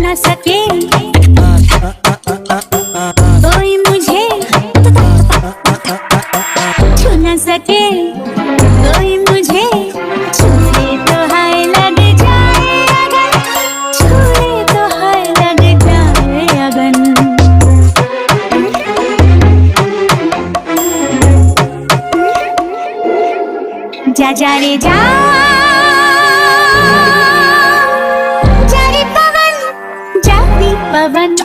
न सके कोई मुझे छू न सके कोई मुझे छूए तो हाय लग जाए अगन छूए तो हाय लग जाए अगन जा जा रे जा जा रे पवन जा रे पवन